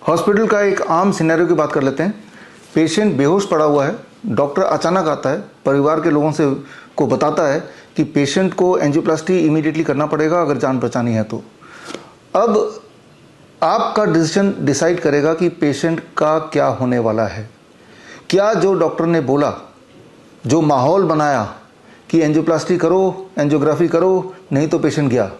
Hospital का एक आम सिनेरियो की बात कर लेते हैं। पेशेंट बेहोश पड़ा हुआ है, डॉक्टर अचानक आता है, परिवार के लोगों से को बताता है कि पेशेंट को एंजियोप्लास्टी इमीडिएटली करना पड़ेगा अगर जान बचानी है तो। अब आपका डिसीजन डिसाइड करेगा कि पेशेंट का क्या होने वाला है। क्या जो डॉक्टर ने बोला, जो माहौल बनाया कि एंजियोप्लास्टी करो, एंजियोग्राफी करो, नहीं तो पेशेंट गया,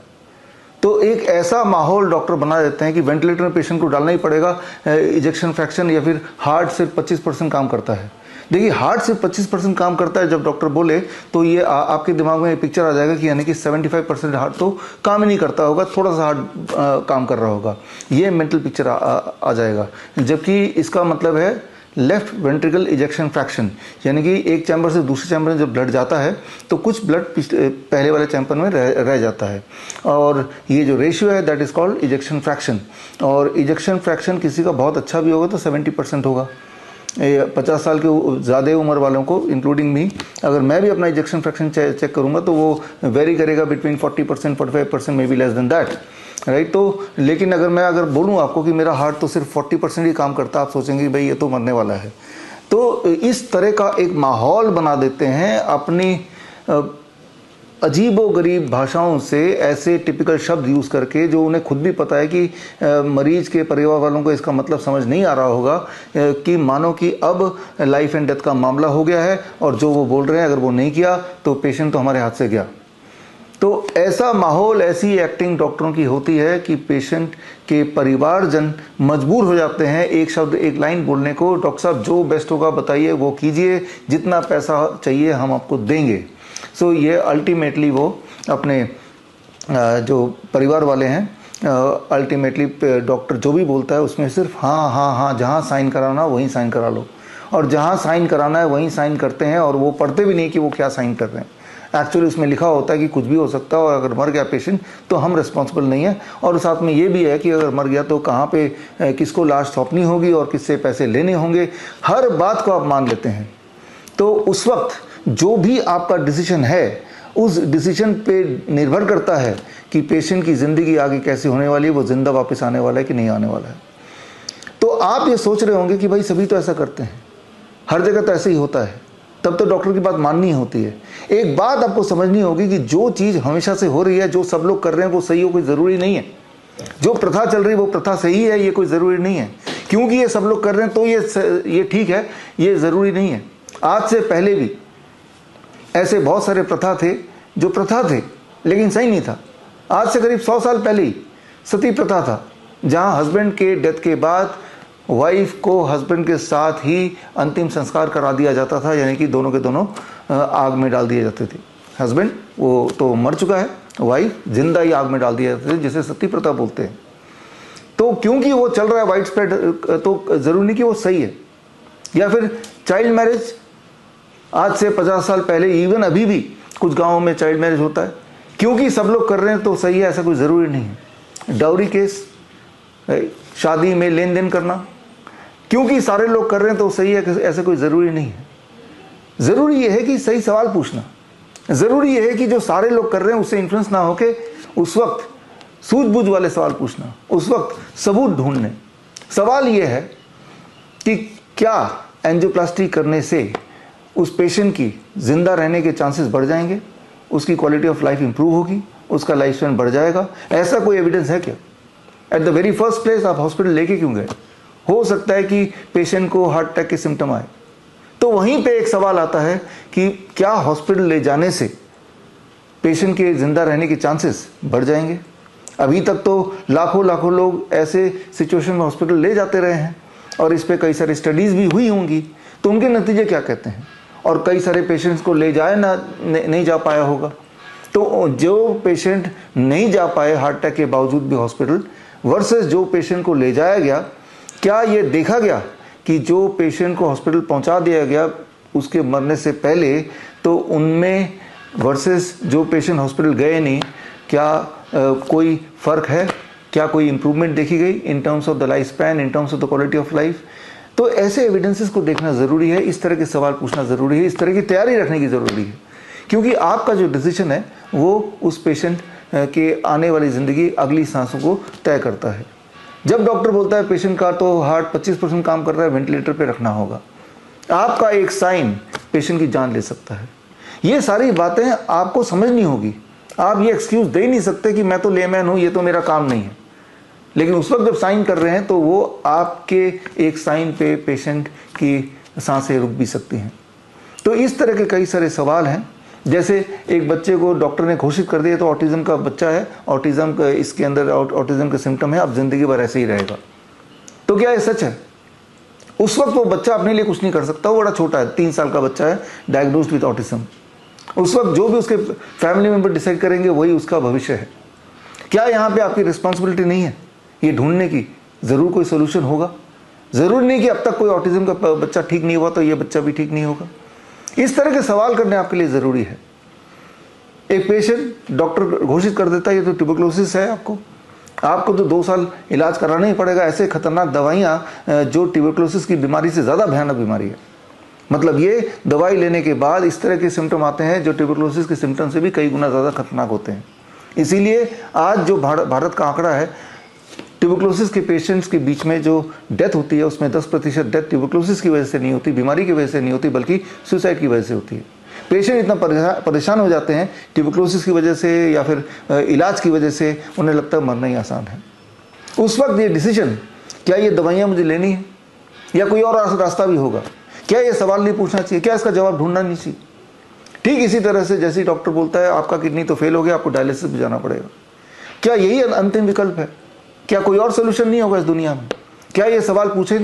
तो एक ऐसा माहौल डॉक्टर बना देते हैं कि वेंटिलेटर में पेशेंट को डालना ही पड़ेगा। इजेक्शन फ्रैक्शन या फिर हार्ट सिर्फ 25% काम करता है। देखिए, हार्ट सिर्फ 25% काम करता है जब डॉक्टर बोले, तो ये आपके दिमाग में पिक्चर आ जाएगा कि यानी कि 75% हार्ट तो काम ही नहीं करता होगा, थोड़ा सा हार्ट काम कर रहा होगा। ये मेंटल पिक्चर आ जाएगा। जबकि इसका मतलब है लेफ्ट वेंट्रिकल इजेक्शन फ्रैक्शन, यानी कि एक चैम्बर से दूसरे चैम्बर में जब ब्लड जाता है तो कुछ ब्लड पहले वाले चैम्बर में रह जाता है, और ये जो रेशियो है that is called ejection fraction. और इजेक्शन फ्रैक्शन किसी का बहुत अच्छा भी होगा तो 70% होगा। 50 साल के ज़्यादा उम्र वालों को इंक्लूडिंग मी, अगर मैं भी अपना इजेक्शन फ्रैक्शन चेक करूँगा तो वो वेरी करेगा between 40%, 45%, may be less than that, right. तो लेकिन अगर बोलूँ आपको कि मेरा हार्ट तो सिर्फ 40% ही काम करता है, आप सोचेंगे कि भाई ये तो मरने वाला है। तो इस तरह का एक माहौल बना देते हैं अपनी अजीबो गरीब भाषाओं से, ऐसे टिपिकल शब्द यूज़ करके जो उन्हें खुद भी पता है कि मरीज के परिवार वालों को इसका मतलब समझ नहीं आ रहा होगा, कि मानो कि अब लाइफ एंड डेथ का मामला हो गया है और जो वो बोल रहे हैं अगर वो नहीं किया तो पेशेंट तो हमारे हाथ से गया। तो ऐसा माहौल, ऐसी एक्टिंग डॉक्टरों की होती है कि पेशेंट के परिवारजन मजबूर हो जाते हैं एक शब्द, एक लाइन बोलने को, डॉक्टर साहब जो बेस्ट होगा बताइए, वो कीजिए, जितना पैसा चाहिए हम आपको देंगे। सो ये अल्टीमेटली वो अपने जो परिवार वाले हैं, अल्टीमेटली डॉक्टर जो भी बोलता है उसमें सिर्फ हाँ हाँ हाँ, जहाँ साइन कराना वहीं साइन करा लो, और जहाँ साइन कराना है वहीं साइन करते हैं, और वो पढ़ते भी नहीं कि वो क्या साइन कर रहे हैं। एक्चुअली उसमें लिखा होता है कि कुछ भी हो सकता है, और अगर मर गया पेशेंट तो हम रिस्पॉन्सिबल नहीं है, और साथ में ये भी है कि अगर मर गया तो कहाँ पे किसको लाश सौंपनी होगी और किससे पैसे लेने होंगे, हर बात को आप मान लेते हैं। तो उस वक्त जो भी आपका डिसीजन है, उस डिसीजन पे निर्भर करता है कि पेशेंट की ज़िंदगी आगे कैसे होने वाली है, वो ज़िंदा वापस आने वाला है कि नहीं आने वाला है। तो आप ये सोच रहे होंगे कि भाई सभी तो ऐसा करते हैं, हर जगह तो ऐसे ही होता है, तब तो डॉक्टर की बात माननी होती है। एक बात आपको समझनी होगी कि जो चीज़ हमेशा से हो रही है, जो सब लोग कर रहे हैं वो सही हो, कोई ज़रूरी नहीं है। जो प्रथा चल रही है वो प्रथा सही है, ये कोई ज़रूरी नहीं है। क्योंकि ये सब लोग कर रहे हैं तो ये ठीक है, ये ज़रूरी नहीं है। आज से पहले भी ऐसे बहुत सारे प्रथा थे जो प्रथा थे लेकिन सही नहीं था। आज से करीब 100 साल पहले ही सती प्रथा था, जहाँ हस्बैंड के डेथ के बाद वाइफ को हस्बैंड के साथ ही अंतिम संस्कार करा दिया जाता था, यानी कि दोनों के दोनों आग में डाल दिए जाते थे। हस्बैंड वो तो मर चुका है, वाइफ जिंदा ही आग में डाल दिया जाते थे, जिसे सती प्रथा बोलते हैं। तो क्योंकि वो चल रहा है वाइड स्प्रेड, तो ज़रूरी नहीं कि वो सही है। या फिर चाइल्ड मैरिज, आज से 50 साल पहले, इवन अभी भी कुछ गाँवों में चाइल्ड मैरिज होता है, क्योंकि सब लोग कर रहे हैं तो सही है, ऐसा कोई ज़रूरी नहीं है। डाउरी केस, शादी में लेन देन करना, क्योंकि सारे लोग कर रहे हैं तो सही है, ऐसा कोई ज़रूरी नहीं है। ज़रूरी यह है कि सही सवाल पूछना, ज़रूरी यह है कि जो सारे लोग कर रहे हैं उससे इन्फ्लुएंस ना होके उस वक्त सूझबूझ वाले सवाल पूछना, उस वक्त सबूत ढूंढने। सवाल यह है कि क्या एंजियोप्लास्टी करने से उस पेशेंट की ज़िंदा रहने के चांसेस बढ़ जाएंगे, उसकी क्वालिटी ऑफ लाइफ इंप्रूव होगी, उसका लाइफ स्पैन बढ़ जाएगा? ऐसा कोई एविडेंस है क्या? At the very first place आप हॉस्पिटल लेके क्यों गए? हो सकता है कि पेशेंट को हार्ट अटैक के सिम्टम आए, तो वहीं पे एक सवाल आता है कि क्या हॉस्पिटल ले जाने से पेशेंट के जिंदा रहने के चांसेस बढ़ जाएंगे? अभी तक तो लाखों लाखों लोग ऐसे सिचुएशन में हॉस्पिटल ले जाते रहे हैं, और इस पे कई सारी स्टडीज़ भी हुई होंगी, तो उनके नतीजे क्या कहते हैं? और कई सारे पेशेंट्स को ले जाए नहीं जा पाया होगा। तो जो पेशेंट नहीं जा पाए हार्ट अटैक के बावजूद भी हॉस्पिटल, वर्सेस जो पेशेंट को ले जाया गया, क्या ये देखा गया कि जो पेशेंट को हॉस्पिटल पहुंचा दिया गया उसके मरने से पहले, तो उनमें वर्सेस जो पेशेंट हॉस्पिटल गए नहीं, क्या कोई फ़र्क है? क्या कोई इम्प्रूवमेंट देखी गई in terms of the life span, in terms of the quality of life? तो ऐसे एविडेंसेस को देखना ज़रूरी है, इस तरह के सवाल पूछना ज़रूरी है, इस तरह की तैयारी रखने की ज़रूरी है, क्योंकि आपका जो डिसीजन है वो उस पेशेंट के आने वाली ज़िंदगी, अगली सांसों को तय करता है। जब डॉक्टर बोलता है पेशेंट का तो हार्ट 25% काम कर रहा है, वेंटिलेटर पे रखना होगा, आपका एक साइन पेशेंट की जान ले सकता है। ये सारी बातें आपको समझनी होगी। आप ये एक्सक्यूज दे नहीं सकते कि मैं तो लेमैन हूँ, ये तो मेरा काम नहीं है। लेकिन उस वक्त जब साइन कर रहे हैं तो वो आपके एक साइन पे पेशेंट की सांसें रुक भी सकती हैं। तो इस तरह के कई सारे सवाल हैं। जैसे एक बच्चे को डॉक्टर ने घोषित कर दिया तो ऑटिज्म का बच्चा है, ऑटिज्म का इसके अंदर ऑटिज्म का सिम्टम है, अब जिंदगी भर ऐसे ही रहेगा। तो क्या ये सच है? उस वक्त वो बच्चा अपने लिए कुछ नहीं कर सकता, वो बड़ा छोटा है, 3 साल का बच्चा है, डायग्नोस्ड विद ऑटिज्म। उस वक्त जो भी उसके फैमिली मेंबर डिसाइड करेंगे वही उसका भविष्य है। क्या यहाँ पे आपकी रिस्पॉन्सिबिलिटी नहीं है ये ढूंढने की? जरूर कोई सोल्यूशन होगा। जरूर नहीं कि अब तक कोई ऑटिज्म का बच्चा ठीक नहीं हुआ तो ये बच्चा भी ठीक नहीं होगा। इस तरह के सवाल करने आपके लिए जरूरी है। एक पेशेंट डॉक्टर घोषित कर देता है ये तो ट्यूबरकुलोसिस है, आपको तो 2 साल इलाज कराना ही पड़ेगा। ऐसे खतरनाक दवाइयाँ जो ट्यूबरकुलोसिस की बीमारी से ज़्यादा भयानक बीमारी है। मतलब ये दवाई लेने के बाद इस तरह के सिम्टम आते हैं जो ट्यूबरकुलोसिस के सिम्टम से भी कई गुना ज़्यादा खतरनाक होते हैं। इसीलिए आज जो भारत का आंकड़ा है, ट्यूबरकुलोसिस के पेशेंट्स के बीच में जो डेथ होती है उसमें 10% डेथ ट्यूबरकुलोसिस की वजह से नहीं होती, बीमारी की वजह से नहीं होती, बल्कि सुसाइड की वजह से होती है। पेशेंट इतना परेशान हो जाते हैं ट्यूबरकुलोसिस की वजह से या फिर इलाज की वजह से, उन्हें लगता है मरना ही आसान है। उस वक्त ये डिसीजन, क्या ये दवाइयाँ मुझे लेनी है या कोई और रास्ता भी होगा, क्या ये सवाल नहीं पूछना चाहिए, क्या इसका जवाब ढूंढना नहीं चाहिए? ठीक इसी तरह से जैसे डॉक्टर बोलता है आपका किडनी तो फेल हो गया, आपको डायलिसिस पे जाना पड़ेगा, क्या यही अंतिम विकल्प है? क्या कोई और सोल्यूशन नहीं होगा इस दुनिया में? क्या ये सवाल पूछे